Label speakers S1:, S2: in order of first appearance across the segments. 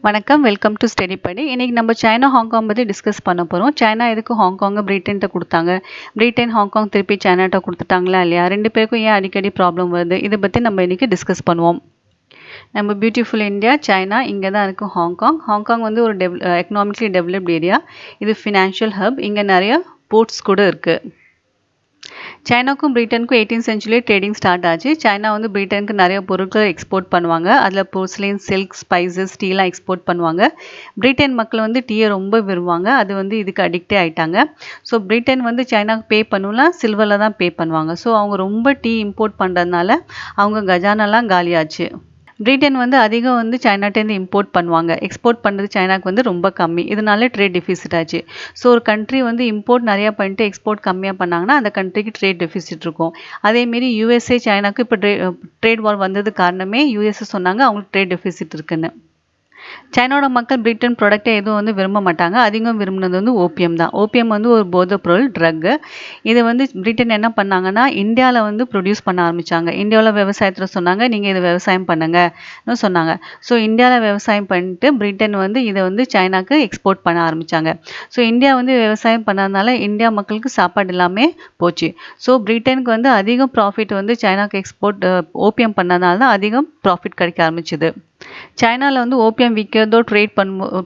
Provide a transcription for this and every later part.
S1: வணக்கம் welcome to study படி. இன்னைக்கு நம்ம சைனா ஹாங்காங் பற்றி டிஸ்கஸ் பண்ண போகிறோம். சைனா எதுக்கு ஹாங்காங்கை பிரிட்டன்கிட்ட கொடுத்தாங்க, பிரிட்டன் ஹாங்காங் திருப்பி சைனாட்ட கொடுத்துட்டாங்களா இல்லையா, ரெண்டு பேருக்கும் ஏன் அடிக்கடி ப்ராப்ளம் வருது, இதை பற்றி நம்ம இன்னைக்கு டிஸ்கஸ் பண்ணுவோம். நம்ம பியூட்டிஃபுல் இந்தியா, சைனா இங்கே தான் இருக்கும் ஹாங்காங். ஹாங்காங் வந்து ஒரு எக்கனாமிக்கலி டெவலப்டு ஏரியா. இது ஃபினான்ஷியல் ஹப். இங்கே நிறைய போர்ட்ஸ் கூட இருக்குது. சைனாக்கும் பிரிட்டனுக்கும் 18th சென்ச்சுரியிலே ட்ரேடிங் ஸ்டார்ட் ஆச்சு. சைனா வந்து பிரிட்டனுக்கு நிறைய பொருட்களை எக்ஸ்போர்ட் பண்ணுவாங்க. அதில் போர்ஸ்லின், சில்க், ஸ்பைசஸ், டீலாம் எக்ஸ்போர்ட் பண்ணுவாங்க. பிரிட்டன் மக்கள் வந்து டீயை ரொம்ப விரும்புவாங்க. அது வந்து இதுக்கு அடிக்டே ஆகிட்டாங்க. ஸோ பிரிட்டன் வந்து சைனாக்கு பே பண்ணலாம் சில்வரில் தான் பே பண்ணுவாங்க. ஸோ அவங்க ரொம்ப டீ இம்போர்ட் பண்ணுறதுனால அவங்க கஜானாலாம் காலியாச்சு. பிரிட்டன் வந்து அதிகம் வந்து சைனாட்டேருந்து இம்போர்ட் பண்ணுவாங்க. எக்ஸ்போர்ட் பண்ணுறது சைனாக்கு வந்து ரொம்ப கம்மி. இதனால ட்ரேட் டெஃபிசிட் ஆச்சு. ஸோ ஒரு கண்ட்ரி வந்து இம்போர்ட் நிறையா பண்ணிட்டு எக்ஸ்போர்ட் கம்மியாக பண்ணாங்கன்னா அந்த கண்ட்ரிக்கு ட்ரேட் டெஃபிசிட் இருக்கும். அதேமாரி யூஎஸ்ஏ சைனாக்கு இப்போ ட்ரேட் வார் வந்தது காரணமே யூஎஸ்ஏ சொன்னாங்க அவங்களுக்கு ட்ரேட் டெஃபிசிட் இருக்குன்னு. சைனாவோட மக்கள் பிரிட்டன் ப்ராடக்டை எதுவும் வந்து விரும்ப மாட்டாங்க. அதிகம் விரும்பினது வந்து ஓபியம் தான். ஓபியம் வந்து ஒரு போதைப் பொருள், ட்ரக்கு. இது வந்து பிரிட்டன் என்ன பண்ணாங்கன்னா இந்தியாவில் வந்து ப்ரொடியூஸ் பண்ண ஆரம்பித்தாங்க. இந்தியாவில் விவசாயத்தில் சொன்னாங்க நீங்கள் இதை விவசாயம் பண்ணுங்கன்னு சொன்னாங்க. ஸோ இந்தியாவில் விவசாயம் பண்ணிட்டு பிரிட்டன் வந்து இதை வந்து சைனாக்கு எக்ஸ்போர்ட் பண்ண ஆரம்பித்தாங்க. ஸோ இந்தியா வந்து விவசாயம் பண்ணதுனால இந்தியா மக்களுக்கு சாப்பாடு எல்லாமே போச்சு. ஸோ பிரிட்டனுக்கு வந்து அதிகம் ப்ராஃபிட் வந்து சைனாக்கு எக்ஸ்போர்ட் ஓபியம் பண்ணதுனால தான் அதிகம் ப்ராஃபிட் கிடைக்க ஆரம்பிச்சுது. சைனாவில் வந்து ஓபியம் விற்கிறதோ ட்ரேட்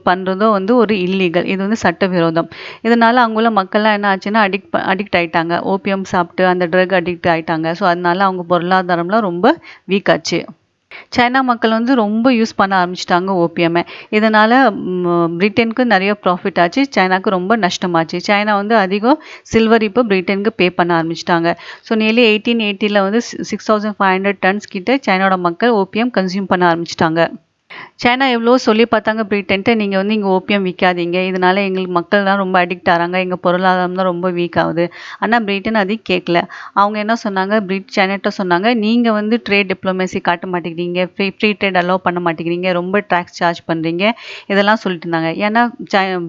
S1: பண்ணுறதோ வந்து ஒரு இல்லீகல். இது வந்து சட்டவிரோதம். இதனால் அங்குள்ள மக்கள்லாம் என்ன ஆச்சுன்னா அடிக்ட் ஆகிட்டாங்க. ஓபியம் சாப்பிட்டு அந்த ட்ரக் அடிக்ட் ஆகிட்டாங்க. ஸோ அதனால அவங்க பொருளாதாரம்லாம் ரொம்ப வீக் ஆச்சு. சைனா மக்கள் வந்து ரொம்ப யூஸ் பண்ண ஆரம்பிச்சிட்டாங்க ஓபியமை. இதனால் பிரிட்டனுக்கு நிறைய ப்ராஃபிட் ஆச்சு, சைனாக்கு ரொம்ப நஷ்டமாச்சு. சைனா வந்து அதிகம் சில்வர் இப்போ பிரிட்டனுக்கு பே பண்ண ஆரம்பிச்சிட்டாங்க. ஸோ நியர்லி 1880 வந்து 6500 டன்ஸ் கிட்ட சைனாவோட மக்கள் ஓபியம் கன்சியூம் பண்ண ஆரம்பிச்சிட்டாங்க. சைனா எவ்வளோ சொல்லி பார்த்தாங்க பிரிட்டன்ட்டு, நீங்கள் வந்து இங்கே ஓபியம் விற்காதீங்க, இதனால் எங்களுக்கு மக்கள்லாம் ரொம்ப அடிக்ட் ஆகிறாங்க, எங்கள் பொருளாதாரம் தான் ரொம்ப வீக் ஆகுது. ஆனால் பிரிட்டன் அதையும் கேட்கல. அவங்க என்ன சொன்னாங்க, சைனாட்ட சொன்னாங்க நீங்கள் வந்து ட்ரேட் டிப்ளமேசி காட்ட மாட்டேங்கிறீங்க, ஃப்ரீ ட்ரேட் அலோவ் பண்ண மாட்டேங்கிறீங்க, ரொம்ப டேக்ஸ் சார்ஜ் பண்ணுறீங்க, இதெல்லாம் சொல்லிட்டு இருந்தாங்க. ஏன்னா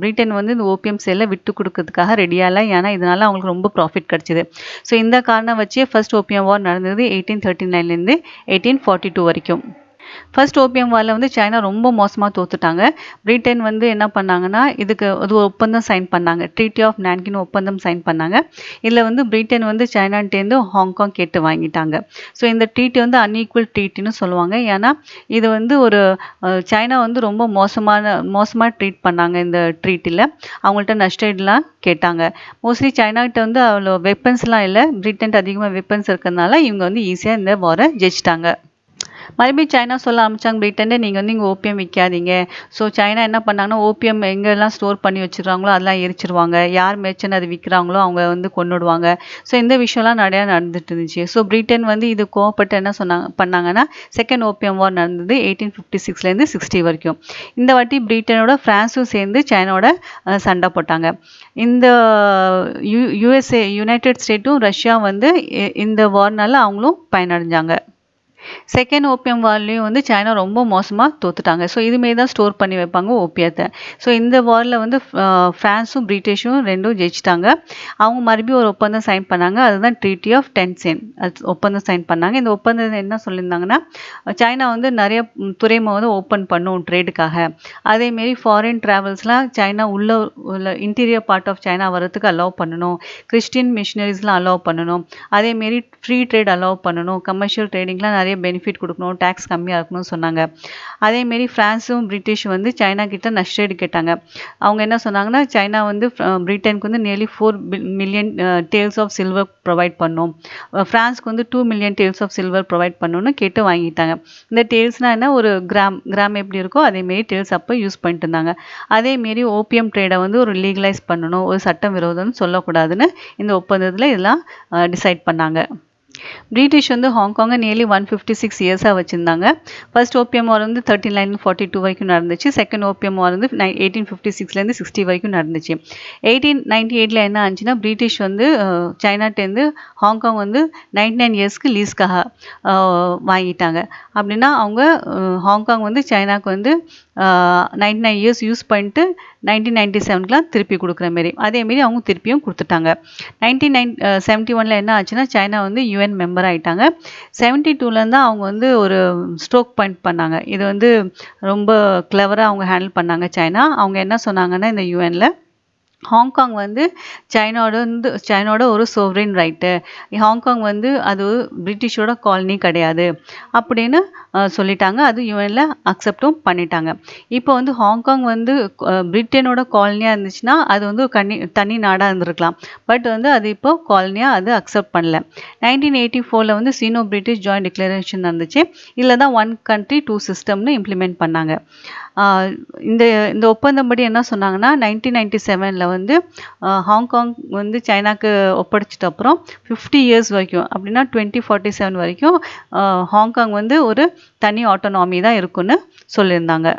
S1: பிரிட்டன் வந்து இந்த ஓபியம் சேலை விட்டு கொடுக்கறதுக்காக ரெடியாக இல்லை. ஏன்னா இதனால் அவங்களுக்கு ரொம்ப ப்ராஃபிட் கிடச்சிது. ஸோ இந்த காரணம் வச்சு ஃபர்ஸ்ட் ஓபியம் வார் நடந்தது 1839 1842 வரைக்கும். ஃபர்ஸ்ட் ஓபியம் வாரில் வந்து சைனா ரொம்ப மோசமாக தோத்துட்டாங்க. பிரிட்டன் வந்து என்ன பண்ணாங்கன்னா இதுக்கு ஒரு ஒப்பந்தம் சைன் பண்ணாங்க. ட்ரீட்டி ஆஃப் நான்கின் ஒப்பந்தம் சைன் பண்ணாங்க. இதில் வந்து பிரிட்டன் வந்து சைனாட்டேருந்து ஹாங்காங் கேட்டு வாங்கிட்டாங்க. ஸோ இந்த ட்ரீட்டி வந்து அன்ஈக்குவல் ட்ரீட்டின்னு சொல்லுவாங்க. ஏன்னா இது வந்து ஒரு சைனா வந்து ரொம்ப மோசமாக ட்ரீட் பண்ணாங்க. இந்த ட்ரீட்டியில் அவங்கள்ட்ட நஷ்டஈடுலாம் கேட்டாங்க. மோஸ்ட்லி சைனாக்கிட்ட வந்து அவ்வளோ வெப்பன்ஸ்லாம் இல்லை. பிரிட்டன்ட்டு அதிகமாக வெப்பன்ஸ் இருக்கிறதுனால இவங்க வந்து ஈஸியாக இந்த வாரை ஜெயிச்சிட்டாங்க. மறுபடியும் சைனா சொல்ல ஆரம்பித்தாங்க பிரிட்டன்ட்டு, நீங்கள் வந்து இங்கே ஓபியம் விற்காதீங்க. ஸோ சைனா என்ன பண்ணாங்கன்னா ஓபியம் எங்கெல்லாம் ஸ்டோர் பண்ணி வச்சுருக்காங்களோ அதெல்லாம் எரிச்சிருவாங்க. யார் மேய்ச்சன்னு அது விற்கிறாங்களோ அவங்க வந்து கொன்னுடுவாங்க. ஸோ இந்த விஷயம்லாம் நிறையா நடந்துட்டு இருந்துச்சு. ஸோ பிரிட்டன் வந்து இது கோவப்பட்டு என்ன பண்ணாங்கன்னா செகண்ட் ஓபியம் வார் நடந்தது 1856 60 வரைக்கும். இந்த வாட்டி பிரிட்டனோட ஃப்ரான்ஸும் சேர்ந்து சைனாவோட சண்டை போட்டாங்க. இந்த யுஎஸ்ஏ யுனைடெட் ஸ்டேட்டும் ரஷ்யா வந்து இந்த வார்னால அவங்களும் பயனடைஞ்சாங்க. செகண்ட் ஓபியம் வார்லேயும் வந்து சைனா ரொம்ப மோசமாக தோத்துட்டாங்க. ஸோ இதுமாரி தான் ஸ்டோர் பண்ணி வைப்பாங்க ஓபியத்தை. ஸோ இந்த வாரில் வந்து ஃப்ரான்ஸும் பிரிட்டிஷும் ரெண்டும் ஜெயிச்சிட்டாங்க. அவங்க மறுபடியும் ஒரு ஒப்பந்தம் சைன் பண்ணாங்க. அதுதான் ட்ரீட்டி ஆஃப் டென்சென் ஒப்பந்தம் சைன் பண்ணாங்க. இந்த ஒப்பந்தம் என்ன சொல்லியிருந்தாங்கன்னா சைனா வந்து நிறைய துறைமுகம் வந்து ஓப்பன் பண்ணும் ட்ரேடுக்காக. அதேமாரி ஃபாரின் ட்ராவல்ஸ்லாம் சைனா உள்ள இன்டீரியர் பார்ட் ஆஃப் சைனா வரதுக்கு அலோவ் பண்ணணும். கிறிஸ்டின் மிஷினரிஸ்லாம் அலோவ் பண்ணணும். அதேமாரி ஃப்ரீ ட்ரேட் அலோவ் பண்ணணும். கமர்ஷியல் ட்ரேடிங்லாம் நிறைய பெனிஃபிட் கொடுக்கணும், டேக்ஸ் கம்மியாக இருக்கணும்னு சொன்னாங்க. அதேமாரி ஃப்ரான்ஸும் பிரிட்டிஷ் வந்து சைனா கிட்ட நஷ்டஈடு கேட்டாங்க. அவங்க என்ன சொன்னாங்கன்னா சைனா வந்து பிரிட்டனுக்கு வந்து nearly 4 million taels of silver provide பண்ணும், ஃப்ரான்ஸ்க்கு வந்து 2 million taels of silver provide பண்ணணும்னு கேட்டு வாங்கிட்டாங்க. இந்த டேல்ஸ்னால் என்ன, ஒரு கிராம் எப்படி இருக்கோ அதேமாரி டேல்ஸ் அப்போ யூஸ் பண்ணிட்டு இருந்தாங்க. அதேமாரி ஓபியம் ட்ரேடை வந்து ஒரு லீகலைஸ் பண்ணணும், ஒரு சட்டம் விரோதம்னு சொல்லக்கூடாதுன்னு இந்த ஒப்பந்தத்தில் இதெல்லாம் டிசைட் பண்ணாங்க. பிரிட்டிஷ் வந்து ஹாங்காங்கை நியர்லி 156 இயர்ஸாக வச்சுருந்தாங்க. ஃபர்ஸ்ட் ஓபியம் வார் வந்து 3942 வரைக்கும் நடந்துச்சு. செகண்ட் ஓபியம் வார் வந்து 1856 60 வரைக்கும் நடந்துச்சு. 1898 என்ன ஆச்சுன்னா பிரிட்டிஷ் வந்து சைனாட்டேருந்து ஹாங்காங் வந்து 99 இயர்ஸ்க்கு லீஸ்க்காக வாங்கிட்டாங்க. அப்படின்னா அவங்க ஹாங்காங் வந்து சைனாக்கு வந்து 99 இயர்ஸ் யூஸ் பண்ணிட்டு 1997க்குலாம் திருப்பி கொடுக்குற மாரி அதேமாரி அவங்க திருப்பியும் கொடுத்துட்டாங்க. 1971 என்ன ஆச்சுன்னா சைனா வந்து யூஎன் மெம்பர் ஆயிட்டாங்க. 72லேருந்து தான் அவங்க வந்து ஒரு ஸ்ட்ரோக் பாயிண்ட் பண்ணாங்க. இது வந்து ரொம்ப கிளவராக அவங்க ஹேண்டில் பண்ணாங்க சைனா. அவங்க என்ன சொன்னாங்கன்னா இந்த யூஎன்ல ஹாங்காங் வந்து சைனாவோட ஒரு சோவரின் ரைட்டு, ஹாங்காங் வந்து அது பிரிட்டிஷோட காலனி கிடையாது அப்படின்னு சொல்லிட்டாங்க. அது யூஎன்ல அக்செப்டும் பண்ணிட்டாங்க. இப்போ வந்து ஹாங்காங் வந்து பிரிட்டனோட காலனியாக இருந்துச்சுன்னா அது வந்து தனி நாடாக இருந்திருக்கலாம். பட் வந்து அது இப்போ காலனியாக அது அக்செப்ட் பண்ணல. 1984 வந்து சீனோ பிரிட்டிஷ் ஜாயிண்ட் டிக்ளரேஷன் இருந்துச்சு. இதில் தான் ஒன் கண்ட்ரி டூ சிஸ்டம்னு இம்ப்ளிமெண்ட் பண்ணாங்க. இந்த இந்த ஒப்பந்தப்படி என்ன சொன்னாங்கன்னா 1997 வந்து ஹாங்காங் வந்து சைனாக்கு ஒப்படைச்சிட்ட அப்புறம் 50 இயர்ஸ் வரைக்கும் அப்படின்னா 2047 வரைக்கும் ஹாங்காங் வந்து ஒரு தனி ஆட்டோனாமி தான் இருக்குன்னு சொல்லியிருந்தாங்க.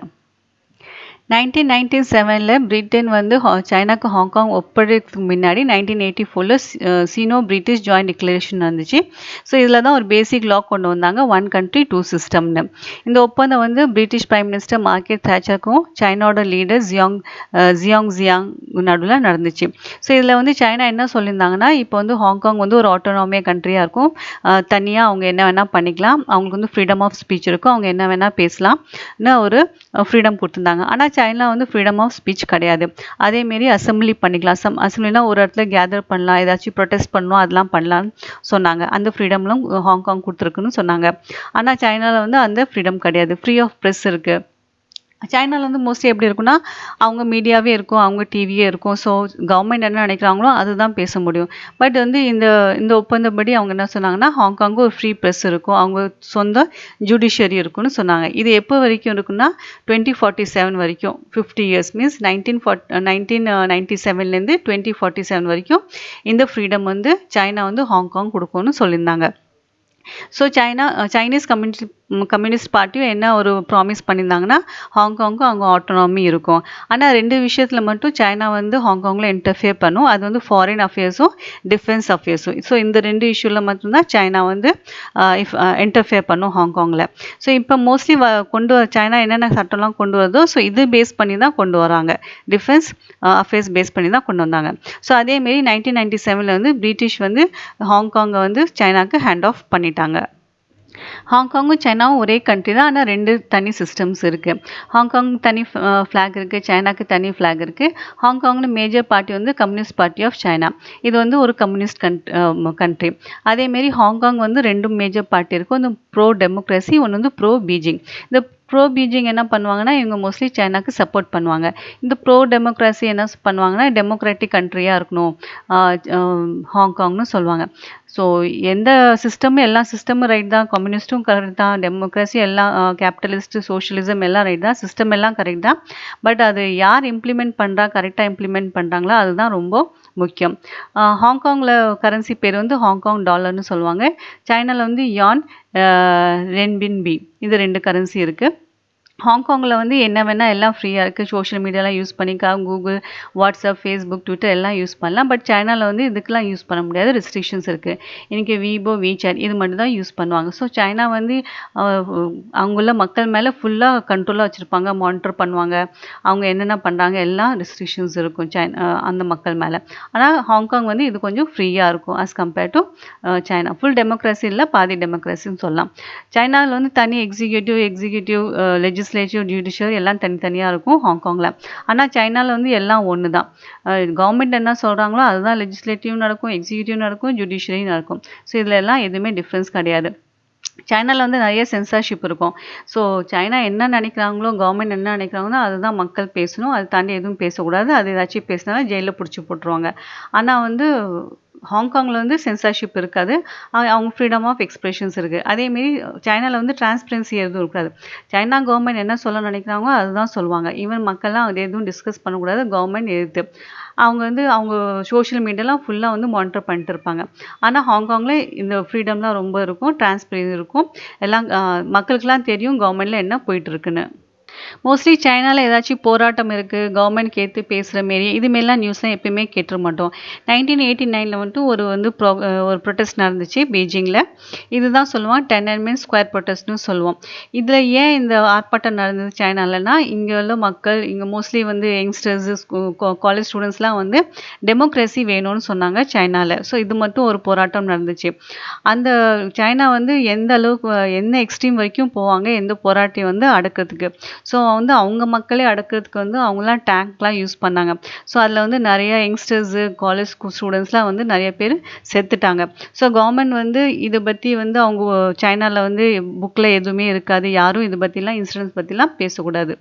S1: 1997 பிரிட்டன் வந்து சைனாக்கு ஹாங்காங் ஒப்படைக்கிறதுக்கு முன்னாடி 1984 சீனோ பிரிட்டிஷ் ஜாயிண்ட் டிக்ளரேஷன் இருந்துச்சு. ஸோ இதில் தான் ஒரு பேசிக் லா கொண்டு வந்தாங்க, ஒன் கண்ட்ரி டூ சிஸ்டம்னு. இந்த ஒப்பந்தம் வந்து பிரிட்டிஷ் பிரைம் மினிஸ்டர் மார்கரெட் தேச்சருக்கும் சைனாவோட லீடர் ஜியாங் நடுவில் நடந்துச்சு. ஸோ இதில் வந்து சைனா என்ன சொல்லியிருந்தாங்கன்னா இப்போ வந்து ஹாங்காங் வந்து ஒரு ஆட்டோனாமியா கண்ட்ரியாக இருக்கும், தனியாக அவங்க என்ன வேணால் பண்ணிக்கலாம், அவங்களுக்கு வந்து ஃப்ரீடம் ஆஃப் ஸ்பீச் இருக்கும், அவங்க என்ன வேணால் பேசலாம்னு ஒரு ஃப்ரீடம் கொடுத்துருந்தாங்க. ஆனால் சைனா வந்து ஃப்ரீடம் ஆஃப் ஸ்பீச் கிடையாது. அதேமாரி அசம்பிளி பண்ணிக்கலாம், அசம்பிளினா ஒரு இடத்துல கேதர் பண்ணலாம், ஏதாச்சும் ப்ரொடெஸ்ட் பண்ணணும், அதெல்லாம் பண்ணலாம்னு சொன்னாங்க. அந்த ஃப்ரீடம்லாம் ஹாங்காங் கொடுத்துருக்குன்னு சொன்னாங்க. ஆனால் சைனாவில் வந்து அந்த ஃப்ரீடம் கிடையாது. ஃப்ரீ ஆஃப் ப்ரெஸ் இருக்குது. சைனாவில் வந்து மோஸ்ட்லி எப்படி இருக்குன்னா அவங்க மீடியாவே இருக்கும், அவங்க டிவியே இருக்கும். ஸோ கவர்மெண்ட் என்ன நினைக்கிறாங்களோ அதுதான் பேச முடியும். பட் வந்து இந்த ஒப்பந்தப்படி அவங்க என்ன சொன்னாங்கன்னா ஹாங்காங்கு ஒரு ஃப்ரீ ப்ரெஸ் இருக்கும், அவங்க சொந்த ஜுடிஷியரி இருக்குன்னு சொன்னாங்க. இது எப்போ வரைக்கும் இருக்குன்னா 2047 வரைக்கும், 50 இயர்ஸ் மீன்ஸ் 1997லேருந்து 2047 வரைக்கும் இந்த ஃப்ரீடம் வந்து சைனா வந்து ஹாங்காங் கொடுக்கும்னு சொல்லியிருந்தாங்க. ஸோ சைனீஸ் கம்யூனிஸ்ட் பார்ட்டியும் என்ன ஒரு ப்ராமிஸ் பண்ணியிருந்தாங்கன்னா ஹாங்காங்கும் அவங்க ஆட்டோனாமி இருக்கும். ஆனால் 2 விஷயத்தில் மட்டும் சைனா வந்து ஹாங்காங்கில் இன்டர்ஃபியர் பண்ணும். அது வந்து ஃபாரின் அஃபேர்ஸும் டிஃபென்ஸ் அஃபேர்ஸும். ஸோ இந்த 2 இஷ்யூவில் மட்டும்தான் சைனா வந்து இன்டர்ஃபியர் பண்ணும் ஹாங்காங்கில். ஸோ இப்போ மோஸ்ட்லி சைனா என்னென்ன சட்டம்லாம் கொண்டு வருதோ ஸோ இது பேஸ் பண்ணி தான் கொண்டு வராங்க, டிஃபென்ஸ் அஃபேர்ஸ் பேஸ் பண்ணி தான் கொண்டு வந்தாங்க. ஸோ அதேமாரி 1997 வந்து பிரிட்டிஷ் வந்து ஹாங்காங்கை வந்து சைனாக்கு ஹேண்ட் ஆஃப் பண்ணிட்டாங்க. ஹாங்காங்கும் சைனாவும் ஒரே கண்ட்ரி தான், ஆனால் 2 தனி சிஸ்டம்ஸ் இருக்குது. ஹாங்காங் தனி ஃப்ளாக் இருக்குது, சைனாக்கு தனி ஃப்ளாக் இருக்குது. ஹாங்காங்னு மேஜர் பார்ட்டி வந்து கம்யூனிஸ்ட் பார்ட்டி ஆஃப் சைனா, இது வந்து ஒரு கம்யூனிஸ்ட் கண்ட்ரி. அதேமாரி ஹாங்காங் வந்து 2 மேஜர் பார்ட்டி இருக்கும், ஒன்று ப்ரோ டெமோக்ரஸி, ஒன்று வந்து ப்ரோ பீஜிங். இந்த ப்ரோ பீஜிங் என்ன பண்ணுவாங்கன்னா இவங்க மோஸ்ட்லி சைனாக்கு சப்போர்ட் பண்ணுவாங்க. இந்த ப்ரோ டெமோக்ரஸி என்ன பண்ணுவாங்கன்னா டெமோக்ராட்டிக் கண்ட்ரியாக இருக்கணும் ஹாங்காங்னு சொல்லுவாங்க. ஸோ எந்த சிஸ்டமும் எல்லா சிஸ்டமும் ரைட் தான், கம்யூனிஸ்ட்டும் கரெக்ட் தான், டெமோக்ரஸி எல்லாம் கேபிட்டலிஸ்ட்டு சோஷியலிசம் எல்லாம் ரைட் தான், சிஸ்டம் எல்லாம் கரெக்ட் தான். பட் அது யார் இம்ப்ளிமெண்ட் பண்ணுறா, கரெக்டாக இம்ப்ளிமெண்ட் பண்ணுறாங்களோ அதுதான் ரொம்ப முக்கியம். ஹாங்காங்கில் கரன்சி பேர் வந்து ஹாங்காங் டாலர்னு சொல்லுவாங்க. சைனாவில் வந்து யான், ரென்பின்பி, இது 2 கரன்சி இருக்குது. ஹாங்காங்கில் வந்து என்ன வேணால் எல்லாம் ஃப்ரீயாக இருக்குது, சோஷியல் மீடியாலாம் யூஸ் பண்ணிக்கலாம், கூகுள், வாட்ஸ்அப், ஃபேஸ்புக், ட்விட்டர் எல்லாம் யூஸ் பண்ணலாம். பட் சைனாவில் வந்து இதுக்கெலாம் யூஸ் பண்ண முடியாது, ரெஸ்ட்ரிக்ஷன்ஸ் இருக்குது. இன்றைக்கி வீபோ, வீசாட் இது மட்டும் தான் யூஸ் பண்ணுவாங்க. ஸோ சைனா வந்து அவங்குள்ள மக்கள் மேலே ஃபுல்லாக கண்ட்ரோலாக வச்சுருப்பாங்க, மானிட்டர் பண்ணுவாங்க, அவங்க என்னென்ன பண்ணுறாங்க எல்லாம் ரெஸ்ட்ரிக்ஷன்ஸ் இருக்கும் அந்த மக்கள் மேலே. ஆனால் ஹாங்காங் வந்து இது கொஞ்சம் ஃப்ரீயாக இருக்கும் as compared to China. Full democracy இல்லை, பாதி டெமோக்ரஸின்னு சொல்லலாம். சைனாவில் வந்து தனி எக்ஸிக்யூட்டிவ் லெஜிஸ்லேட்டிவ், ஜுடிஷியரி எல்லாம் தனித்தனியாக இருக்கும் ஹாங்காங்கில். ஆனால் சைனாவில் வந்து எல்லாம் ஒன்று தான். கவர்மெண்ட் என்ன சொல்கிறாங்களோ அதுதான் லெஜிஸ்லேட்டிவ் நடக்கும், எக்ஸிக்யூட்டிவ் நடக்கும், ஜுடிஷியரி நடக்கும். ஸோ இதில் எல்லாம் எதுவுமே டிஃப்ரென்ஸ் கிடையாது. சைனாவில் வந்து நிறைய சென்சார்ஷிப் இருக்கும். ஸோ சைனா என்ன நினைக்கிறாங்களோ, கவர்மெண்ட் என்ன நினைக்கிறாங்களோ அதுதான் மக்கள் பேசணும், அதை தாண்டி எதுவும் பேசக்கூடாது. அது ஏதாச்சும் பேசினாலும் ஜெயிலில் பிடிச்சி போட்டுருவாங்க. ஆனால் வந்து ஹாங்காங்கில் வந்து சென்சார்ஷிப் இருக்காது, அவங்க ஃப்ரீடம் ஆஃப் எக்ஸ்பிரஷன்ஸ் இருக்குது. அதேமாரி சைனாவில் வந்து டிரான்ஸ்பரன்சி எதுவும் இருக்காது. சைனா கவர்மெண்ட் என்ன சொல்ல நினைக்கிறாங்களோ அதுதான் சொல்லுவாங்க. ஈவன் மக்கள்லாம் அது எதுவும் டிஸ்கஸ் பண்ணக்கூடாது, கவர்மெண்ட் எதிர்த்து அவங்க வந்து அவங்க சோஷியல் மீடியாலாம் ஃபுல்லாக வந்து மானிட்டர் பண்ணிட்டு இருப்பாங்க. ஆனால் ஹாங்காங்கில் இந்த ஃப்ரீடம்லாம் ரொம்ப இருக்கும், டிரான்ஸ்பரன்சி இருக்கும், எல்லாம் மக்களுக்கெல்லாம் தெரியும் கவர்மெண்ட்டில் என்ன போயிட்டுருக்குன்னு. மோஸ்ட்லி சைனால ஏதாச்சும் போராட்டம் இருக்கு, கவர்மெண்ட்க்கு எதிர்த்து பேசுற மாரி, இது மாரிலாம் நியூஸ்லாம் எப்பயுமே கேட்டுற மாட்டோம். 1989ல வந்துட்டு ஒரு ப்ரொடெஸ்ட் நடந்துச்சு பீஜிங்ல. இதுதான் சொல்லுவோம் டெனன்மென் ஸ்கொயர் ப்ரொடெஸ்ட்னு சொல்லுவோம். இதுல ஏன் இந்த ஆர்ப்பாட்டம் நடந்தது சைனாலன்னா, இங்க உள்ள மக்கள் இங்க மோஸ்ட்லி வந்து யங்ஸ்டர்ஸ், காலேஜ் ஸ்டூடண்ட்ஸ்லாம் வந்து டெமோக்ரஸி வேணும்னு சொன்னாங்க சைனால. ஸோ இது மட்டும் ஒரு போராட்டம் நடந்துச்சு. அந்த சைனா வந்து எந்த அளவுக்கு என்ன எக்ஸ்ட்ரீம் வரைக்கும் போவாங்க, எந்த போராட்டம் வந்து அடக்கிறதுக்கு. ஸோ வந்து அவங்க மக்களே அடக்கிறதுக்கு வந்து அவங்கலாம் டேங்க்லாம் யூஸ் பண்ணாங்க. ஸோ அதில் வந்து நிறைய யங்ஸ்டர்ஸு, காலேஜ் ஸ்டூடெண்ட்ஸ்லாம் வந்து நிறைய பேர் செத்துட்டாங்க. ஸோ கவர்மெண்ட் வந்து இதை பற்றி வந்து அவங்க சைனாவில் வந்து புக்கில் எதுவுமே இருக்காது, யாரும் இதை பற்றிலாம் இன்சிடென்ட்ஸ் பற்றிலாம் பேசக்கூடாது.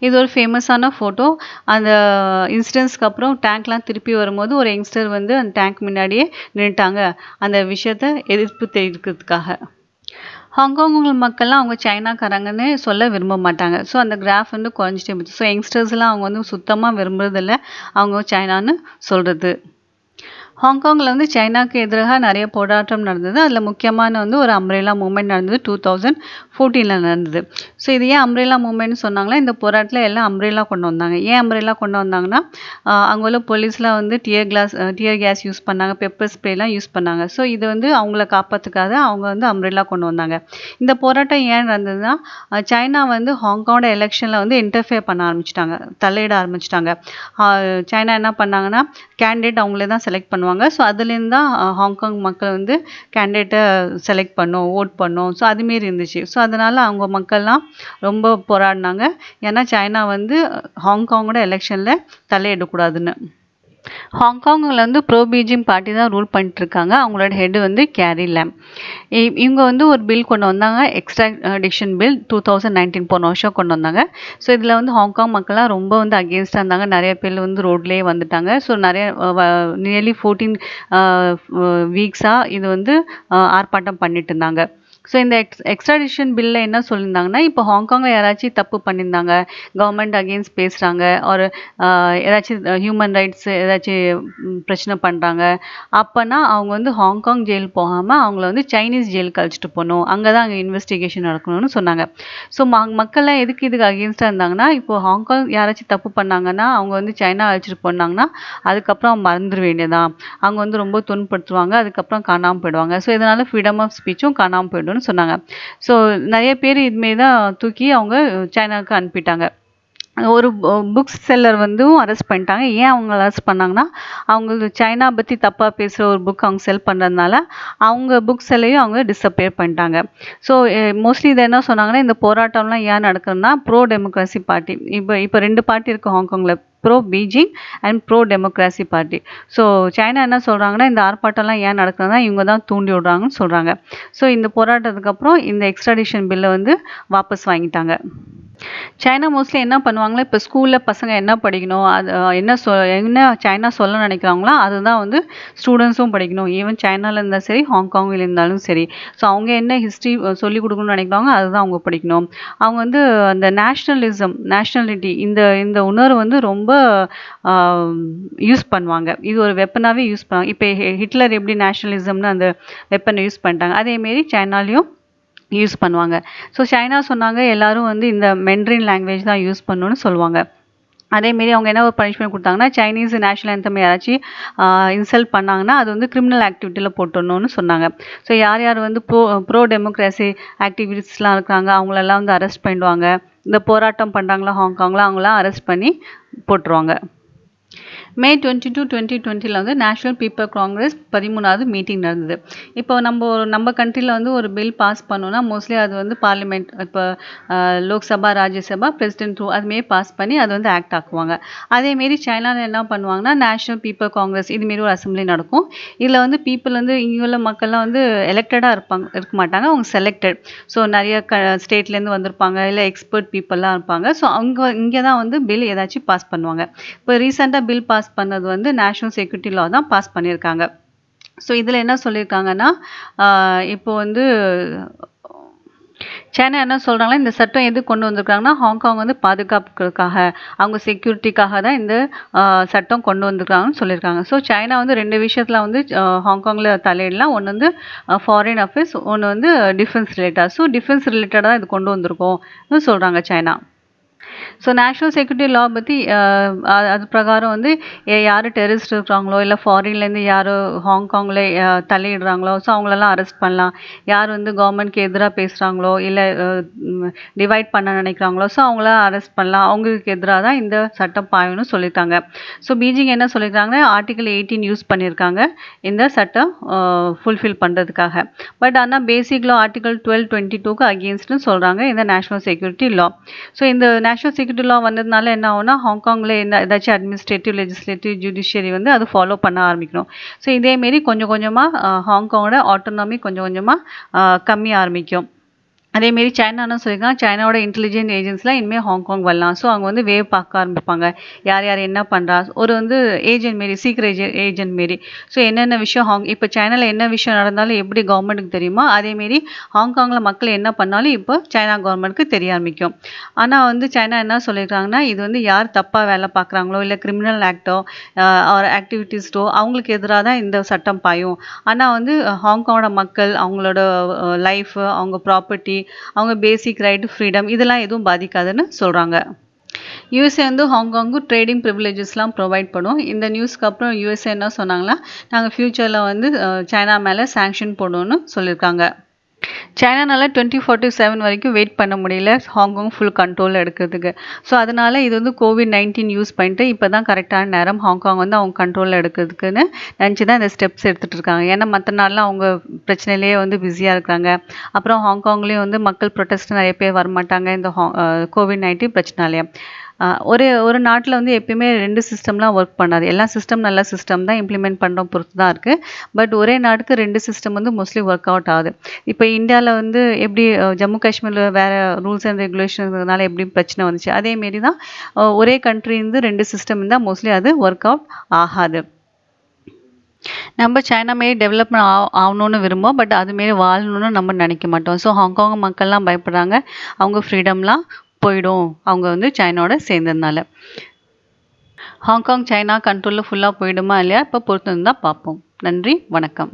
S1: இது ஒரு ஃபேமஸான ஃபோட்டோ. அந்த இன்சிடென்ட்ஸ்க்கு அப்புறம் டேங்க்லாம் திருப்பி வரும்போது ஒரு யங்ஸ்டர் வந்து அந்த டேங்க் முன்னாடியே நின்னுட்டாங்க, அந்த விஷயத்த எதிர்ப்பு தெரிவிக்கிறதுக்காக. ஹாங்காங் மக்கள்லாம் அவங்க சைனாக்காரங்கன்னு சொல்ல விரும்ப மாட்டாங்க. ஸோ அந்த கிராஃப் வந்து குறைஞ்சிட்டே போச்சு. ஸோ யங்ஸ்டர்ஸ்லாம் அவங்க வந்து சுத்தமாக விரும்புறதில்ல அவங்க சைனான்னு சொல்கிறது. ஹாங்காங்கில் வந்து சைனாக்கு எதிராக நிறைய போராட்டம் நடந்தது. அதில் முக்கியமான வந்து ஒரு அம்ப்ரெல்லா மூவ்மெண்ட் நடந்தது 2014ல் நடந்தது. ஸோ இது ஏன் அம்ப்ரெல்லா மூவ்மெண்ட்னு சொன்னாங்களா, இந்த போராட்டத்தில் எல்லாம் அம்ப்ரெல்லா கொண்டு வந்தாங்க. ஏன் அம்ப்ரெல்லா கொண்டு வந்தாங்கன்னா, அங்கே உள்ள போலீஸ்லாம் வந்து டியர் கேஸ் யூஸ் பண்ணாங்க, பெப்பர் ஸ்ப்ரேலாம் யூஸ் பண்ணாங்க. ஸோ இது வந்து அவங்கள காப்பாற்றுக்காக அவங்க வந்து அம்ப்ரெல்லா கொண்டு வந்தாங்க. இந்த போராட்டம் ஏன் நடந்ததுன்னா, சைனா வந்து ஹாங்காங்கோட எலெக்ஷனில் வந்து இன்டர்ஃபியர் பண்ண ஆரம்பிச்சிட்டாங்க, தலையிட ஆரம்பிச்சிட்டாங்க. சைனா என்ன பண்ணாங்கன்னா, கேண்டிடேட் அவங்களே தான் செலக்ட் பண்ணுவாங்க. ஸோ அதுலேருந்து தான் ஹாங்காங் மக்கள் வந்து கேண்டிடேட்டை செலக்ட் பண்ணோம், ஓட் பண்ணோம். ஸோ அதுமாரி இருந்துச்சு. ஸோ அதனால் அவங்க மக்கள்லாம் ரொம்ப போராடினாங்க. ஏன்னா சைனா வந்து ஹாங்காங்கோட எலெக்ஷனில் தலையிடக்கூடாதுன்னு. ஹாங்காங்கில் வந்து ப்ரோ பீஜிங் பார்ட்டி தான் ரூல் பண்ணிட்டு இருக்காங்க. அவங்களோட ஹெட் வந்து கேரி லேம். இவங்க வந்து ஒரு பில் கொண்டு வந்தாங்க, எக்ஸ்ட்ராடிஷன் பில் 2019 போன வருஷம் கொண்டு வந்தாங்க. ஸோ இதில் வந்து ஹாங்காங் மக்கள்லாம் ரொம்ப வந்து அகேன்ஸ்டாக இருந்தாங்க. நிறைய பேர் வந்து ரோட்லேயே வந்துட்டாங்க. ஸோ நிறைய நியர்லி 14 வீக்ஸாக இது வந்து ஆர்ப்பாட்டம் பண்ணிட்டு இருந்தாங்க. ஸோ இந்த எக்ஸ்ட்ராடிஷன் பில்லில் என்ன சொல்லியிருந்தாங்கன்னா, இப்போ ஹாங்காங்கில் யாராச்சும் தப்பு பண்ணியிருந்தாங்க, கவர்மெண்ட் அகெயின்ஸ்ட் பேசுகிறாங்க, ஒரு ஏதாச்சும் ஹியூமன் ரைட்ஸ் ஏதாச்சும் பிரச்சனை பண்ணுறாங்க, அப்போனா அவங்க வந்து ஹாங்காங் ஜெயில் போகாமல் அவங்கள வந்து சைனீஸ் ஜெயிலுக்கு அழைச்சிட்டு போகணும், அங்கே தான் அங்கே இன்வெஸ்டிகேஷன் நடக்கணும்னு சொன்னாங்க. ஸோ மக்கள்லாம் எதுக்கு இதுக்கு அகெயின்ஸ்டாக இருந்தாங்கன்னா, இப்போ ஹாங்காங் யாராச்சும் தப்பு பண்ணாங்கன்னா அவங்க வந்து சைனா அழைச்சிட்டு போனாங்கன்னா அதுக்கப்புறம் அவங்க மறந்துட வேண்டியதான், அவங்க வந்து ரொம்ப துன்படுத்துவாங்க, அதுக்கப்புறம் காணாமல் போயிடுவாங்க. ஸோ இதனால் ஃப்ரீடம் ஆஃப் ஸ்பீச்சும் காணாமல் போயிடும்னு சொன்னாங்க. ஸோ நிறைய பேர் இதுமாரி தான் தூக்கி அவங்க சைனாவுக்கு அனுப்பிட்டாங்க. ஒரு புக்ஸ் செல்லர் வந்து அரெஸ்ட் பண்ணிட்டாங்க. ஏன் அவங்க அரெஸ்ட் பண்ணாங்கன்னா, அவங்க சைனா பற்றி தப்பாக பேசுகிற ஒரு புக் அவங்க செல் பண்ணுறதுனால அவங்க புக் செல்லையும் அவங்க டிஸப்பியர் பண்ணிட்டாங்க. ஸோ மோஸ்ட்லி இதை என்ன சொன்னாங்கன்னா, இந்த போராட்டம்லாம் ஏன் நடக்குதுன்னா ப்ரோ டெமோக்ரஸி பார்ட்டி, இப்போ 2 பார்ட்டி இருக்குது ஹாங்காங்கில், bro Beijing and bro democracy party. So China என்ன சொல்கிறாங்கன்னா, இந்த ஆர்ப்பாட்டம்லாம் ஏன் நடக்குதுன்னா இவங்க தான் தூண்டி விடுறாங்கன்னு சொல்கிறாங்க. ஸோ இந்த போராட்டத்துக்கு அப்புறம் இந்த எக்ஸ்ட்ராடிஷன் பில்லை வந்து வாபஸ் வாங்கிட்டாங்க. சைனா மோஸ்ட்லி என்ன பண்ணுவாங்களோ, இப்போ ஸ்கூலில் பசங்க என்ன படிக்கணும், அது என்ன சைனா சொல்ல நினைக்கிறாங்களோ அதுதான் வந்து ஸ்டூடெண்ட்ஸும் படிக்கணும். ஈவன் சைனாவில் இருந்தாலும் சரி, ஹாங்காங்கில் இருந்தாலும் சரி. ஸோ அவங்க என்ன ஹிஸ்ட்ரி சொல்லிக் கொடுக்கணும்னு நினைக்கிறாங்க அதுதான் அவங்க படிக்கணும். அவங்க வந்து அந்த நேஷ்னாலிட்டி இந்த இந்த உணர்வு வந்து ரொம்ப யூஸ் பண்ணுவாங்க. இது ஒரு வெப்பனாகவே யூஸ் பண்ணுவாங்க. இப்போ ஹிட்லர் எப்படி நேஷ்னலிசம்னு அந்த வெப்பனை யூஸ் பண்ணிட்டாங்க, அதேமாரி சைனாலையும் யூஸ் பண்ணுவாங்க. ஸோ சைனா சொன்னாங்க எல்லாரும் வந்து இந்த மெண்ட்ரின் லாங்குவேஜ் தான் யூஸ் பண்ணணும்னு சொல்லுவாங்க. அதேமாரி அவங்க என்ன ஒரு பனிஷ்மெண்ட் கொடுத்தாங்கன்னா, சைனீஸ் நேஷனல் ஆந்தம் யாராச்சும் இன்சல்ட் பண்ணாங்கன்னா அது வந்து கிரிமினல் ஆக்டிவிட்டியில் போட்டுடணும்னு சொன்னாங்க. ஸோ யார் யார் வந்து ப்ரோ டெமோக்ரஸி ஆக்டிவிஸ்ட்லாம் இருக்காங்க அவங்களெல்லாம் வந்து அரெஸ்ட் பண்ணிடுவாங்க. இந்த போராட்டம் பண்ணுறாங்களா ஹாங்காங்கில் அவங்களாம் அரெஸ்ட் பண்ணி போட்டுருவாங்க. May 22, 2020ல் வந்து நேஷ்னல் பீப்புள் காங்கிரஸ் 13வது மீட்டிங் நடந்தது. இப்போ நம்ம கண்ட்ரியில் வந்து ஒரு பில் பாஸ் பண்ணோன்னா மோஸ்ட்லி அது வந்து பார்லிமெண்ட், இப்போ லோக்சபா, ராஜ்யசபா, பிரசிடென்ட் த்ரூ அதுமாரி பாஸ் பண்ணி அது வந்து ஆக்ட் ஆக்குவாங்க. அதேமாரி சைனாவில் என்ன பண்ணுவாங்கன்னா, நேஷ்னல் பீப்புள் காங்கிரஸ் இதுமாரி ஒரு அசம்பிளி நடக்கும். இதில் வந்து பீப்புள் வந்து இங்கே உள்ள மக்கள்லாம் வந்து எலெக்டடாக இருக்க மாட்டாங்க, அவங்க செலக்டட். ஸோ நிறைய ஸ்டேட்லேருந்து வந்திருப்பாங்க, இல்லை எக்ஸ்பர்ட் பீப்புளெலாம் இருப்பாங்க. ஸோ இங்கே தான் வந்து பில் ஏதாச்சும் பாஸ் பண்ணுவாங்க. இப்போ ரீசெண்டாக பில் பாஸ் பண்ணது வந்து நேஷனல் செக்யூரிட்டி லா தான் பாஸ் பண்ணியிருக்காங்க. ஸோ இதில் என்ன சொல்லியிருக்காங்கன்னா, இப்போ வந்து சைனா என்ன சொல்கிறாங்கன்னா, இந்த சட்டம் எது கொண்டு வந்திருக்காங்கன்னா ஹாங்காங் வந்து பாதுகாப்புக்காக, அவங்க செக்யூரிட்டிக்காக தான் இந்த சட்டம் கொண்டு வந்திருக்காங்கன்னு சொல்லியிருக்காங்க. ஸோ சைனா வந்து 2 விஷயத்தில் வந்து ஹாங்காங்கில் தலையிடலாம். ஒன்று வந்து ஃபாரின் அஃபேர்ஸ், ஒன்று வந்து டிஃபென்ஸ் ரிலேட்டட். ஸோ டிஃபென்ஸ் ரிலேட்டடாக தான் இது கொண்டு வந்திருக்கோம்னு சொல்கிறாங்க சைனா. ஸோ நேஷ்னல் செக்யூரிட்டி லா பற்றி அது பிரகாரம் வந்து யார் டெரரிஸ்ட் இருக்கிறாங்களோ இல்லை ஃபாரின்லேருந்து யார் ஹாங்காங்கில் தலையிடுறாங்களோ ஸோ அவங்களெல்லாம் அரெஸ்ட் பண்ணலாம். யார் வந்து கவர்மெண்ட்க்கு எதிராக பேசுகிறாங்களோ இல்லை டிவைட் பண்ண நினைக்கிறாங்களோ ஸோ அவங்கள அரெஸ்ட் பண்ணலாம். அவங்களுக்கு எதிராக தான் இந்த சட்டம் பாயும்னு சொல்லியிருக்காங்க. ஸோ பீஜிங் என்ன சொல்லியிருக்காங்கன்னா ஆர்டிகல் 18 யூஸ் பண்ணியிருக்காங்க இந்த சட்டம் ஃபுல்ஃபில் பண்ணுறதுக்காக. பட் ஆனால் பேசிக் லா ஆர்டிகல் 1222க்கு அகேன்ஸ்ட்னு சொல்கிறாங்க இந்த நேஷ்னல் செக்யூரிட்டி லா. ஸோ இந்த நேஷ்னல் செக்யூரிட்டி லா வந்ததுனால என்ன ஆகும்னா ஹாங்காங்கில் ஏதாச்சும் அட்மினிஸ்ட்ரேட்டிவ் லெஜிஸ்லேட்டிவ் ஜுடிஷியரி வந்து அது ஃபாலோ பண்ண ஆரம்பிக்கணும். ஸோ இதேமாரி கொஞ்சம் கொஞ்சமாக ஹாங்காங்கோட ஆட்டோனாமி கொஞ்சம் கொஞ்சமாக கம்மி ஆரம்பிக்கும். அதேமாரி சைனான்னு சொல்லியிருக்காங்க சைனாவோட இன்டெலிஜென்ட் ஏஜென்ட்ஸ்லாம் இனிமேல் ஹாங்காங் வரலாம். ஸோ அவங்க வந்து வேவ் பார்க்க ஆரம்பிப்பாங்க. யார் யார் என்ன பண்ணுறா ஒரு வந்து ஏஜென்ட் மாரி சீக்ரெட் ஏஜென்ட் மாரி. ஸோ என்னென்ன விஷயம் இப்போ சைனாவில் என்ன விஷயம் நடந்தாலும் எப்படி கவர்மெண்ட்டுக்கு தெரியுமோ அதேமாரி ஹாங்காங்கில் மக்கள் என்ன பண்ணாலும் இப்போ சைனா கவர்மெண்ட்டுக்கு தெரிய ஆரம்பிக்கும். ஆனால் வந்து சைனா என்ன சொல்லியிருக்காங்கன்னா இது வந்து யார் தப்பாக வேலை பார்க்குறாங்களோ இல்லை கிரிமினல் ஆக்டோ ஒரு ஆக்டிவிட்டீஸ்டோ அவங்களுக்கு எதிராக தான் இந்த சட்டம் பாயும். ஆனால் வந்து ஹாங்காங்கோட மக்கள் அவங்களோட லைஃபு அவங்க ப்ராப்பர்ட்டி அவங்க பேசிக் ரைட் ஃப்ரீடம் இதெல்லாம் எதுவும் பாதிக்காதுன்னு சொல்கிறாங்க. யூஎஸ்ஏ வந்து ஹாங்காங்கு ட்ரேடிங் ப்ரிவிலேஜஸ்லாம் ப்ரொவைட் பண்ணும். இந்த நியூஸ்க்கு அப்புறம் யூஎஸ்ஏ என்ன சொன்னாங்கன்னா நாங்கள் ஃப்யூச்சரில் வந்து சைனா மேலே சாங்ஷன் போடணும்னு சொல்லியிருக்காங்க. சைனானால 2047 வரைக்கும் வெயிட் பண்ண முடியல ஹாங்காங் ஃபுல் கண்ட்ரோலில் எடுக்கிறதுக்கு. ஸோ அதனால இது வந்து COVID-19 யூஸ் பண்ணிட்டு இப்போ தான் கரெக்டான நேரம் ஹாங்காங் வந்து அவங்க கண்ட்ரோலில் எடுக்கிறதுக்குன்னு நினச்சி தான் இந்த ஸ்டெப்ஸ் எடுத்துகிட்டு இருக்காங்க. ஏன்னா மற்ற நாள்லாம் அவங்க பிரச்சனையிலேயே வந்து பிஸியாக இருக்கிறாங்க. அப்புறம் ஹாங்காங்லேயும் வந்து மக்கள் ப்ரொட்டஸ்ட் நிறைய பேர் வரமாட்டாங்க இந்த COVID-19 பிரச்சனாலேயே. ஒரு நாட்டில் வந்து எப்பயுமே 2 சிஸ்டம்லாம் ஒர்க் பண்ணாது. எல்லா சிஸ்டம் நல்ல சிஸ்டம் தான் இம்ப்ளிமெண்ட் பண்ணுறோம் பொறுத்து தான் இருக்குது. பட் ஒரே நாட்டுக்கு 2 சிஸ்டம் வந்து மோஸ்ட்லி ஒர்க் அவுட் ஆகுது. இப்போ இந்தியாவில் வந்து எப்படி ஜம்மு காஷ்மீரில் வேறு ரூல்ஸ் அண்ட் ரெகுலேஷன்ஸ்னால எப்படி பிரச்சனை வந்துச்சு அதேமாரி தான் ஒரே கண்ட்ரி இருந்து 2 சிஸ்டம் இருந்தால் மோஸ்ட்லி அது ஒர்க் அவுட் ஆகாது. நம்ம சைனா மாரி டெவலப்மெண்ட் ஆகணும்னு விரும்புவோம். பட் அதுமாரி வாழணும்னு நம்ம நினைக்க மாட்டோம். ஸோ ஹாங்காங் மக்கள்லாம் பயப்படுறாங்க அவங்க ஃப்ரீடம்லாம் போயிடும் அவங்க வந்து சைனாவோட சேர்ந்ததுனால. ஹாங்காங் சைனா கண்ட்ரோலில் ஃபுல்லாக போயிடுமா இல்லையா இப்போ பொறுத்து இருந்தால் பார்ப்போம். நன்றி, வணக்கம்.